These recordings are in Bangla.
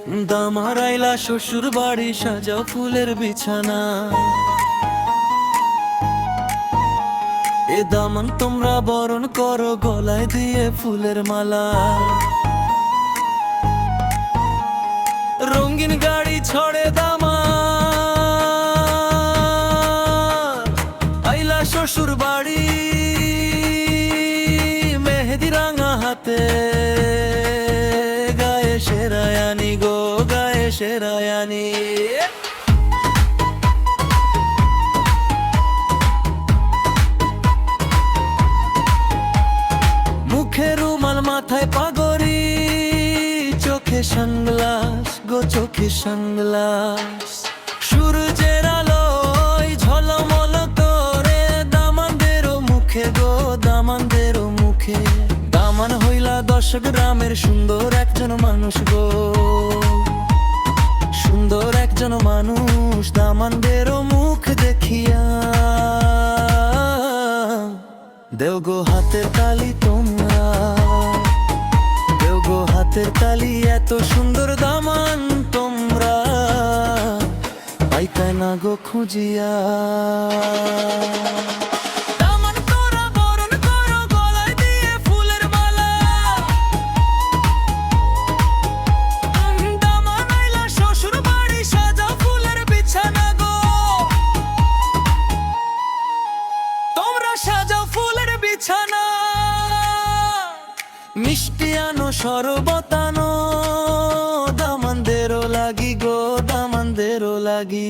দামার আইলা শ্বশুর বাড়ি সাজাও ফুলের বিছানা। এ দামান তোমরা বরণ করো গলায় দিয়ে ফুলের মালা। রঙিন গাড়ি ছড়ে দামার আইলা শ্বশুর বাড়ি, মেহেদি রাঙা হাতে গায়ে সেরায়ানি গো গায়ে সেরায়ানি। মুখে রুমাল মাথায় পাগড়ি, চোখে সানগ্লাস গো চোখে সানগ্লাস। সূর্যের আলোয় ঝলমল করে দামানদেরও মুখে গো দামানদেরও মুখে। দামান হইলা 10 গ্রামের সুন্দর একজন মানুষ গো, সুন্দর একজন মানুষ। দামানদেরও মুখ দেখিয়া দেও গো হাতের তালি তোমরা, দেও গো হাতের তালি। এত সুন্দর দামান তোমরা পাইতে না গো খুঁজিয়া। দামান তোরা বরণ করো গলায় দিয়ে ফুলের মালা। দামান আইলা শ্বশুর বাড়ি সাজাও ফুলের বিছানা গো, তোমরা সাজাও ফুলের বিছানা। মিষ্টি আনো শরবত আনো দামানদেরও লাগি গো দামানদেরও লাগি।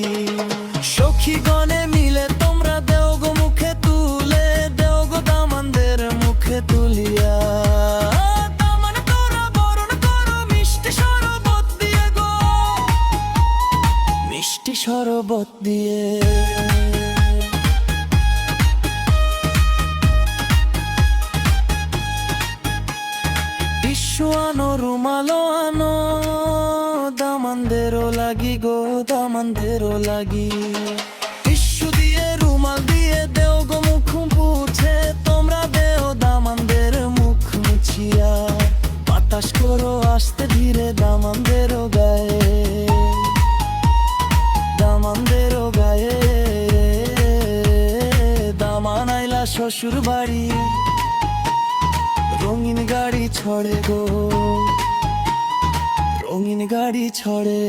সখী গণে মিলে তোমরা দেও গো মুখে তুলে, দেও গো দামানদের মুখে তুলিয়া। দামান তোরা বরণ করো মিষ্টি শরবত দিয়ে গো, মিষ্টি শরবত দিয়ে। টিস্যু আনো রুমালো আনো দামানদেরও লাগি গো দামানদেরও লাগি। টিস্যু দিয়ে রুমাল দিয়ে দেও গো মুখ মুছে, তোমরা দেও দামানদের মুখ মুছিয়া। বাতাস করো আস্তে ধীরে দামানদেরও গায়ে, দামানদেরও গায়ে। দামান আইলা শ্বশুর বাড়ি, রঙিন গাড়ি ছড়ে গো রঙিন গাড়ি ছড়ে।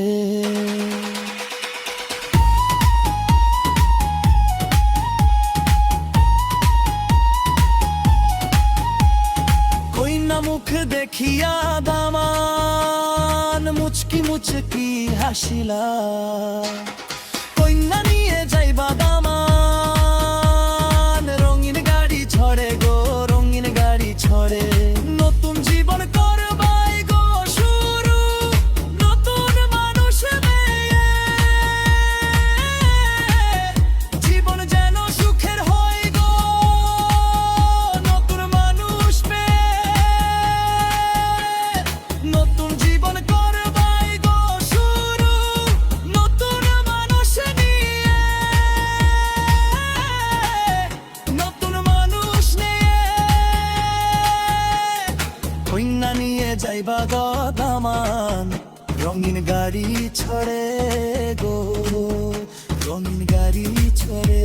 কইনা মুখ দেখিয়া দামান মুচকি মুচকি হাসিলা। কইনা নিয়ে যাইবা দামান, রঙিন গাড়ি ছড়ে গো রঙিন গাড়ি ছড়ে। নতুন জীবন করবাই গো শুরু, নতুন মানুষ পেয়ে। জীবন যেন সুখের হয় গো নতুন মানুষ পেয়ে। নতুন জীবন করবাই গো শুরু, নতুন মানুষ নিয়ে। নতুন মানুষ নিয়ে কইনা নিয়ে যাইবা গো দামান, রঙিন গাড়ি ছড়ে গো রঙিন গাড়ি ছড়ে।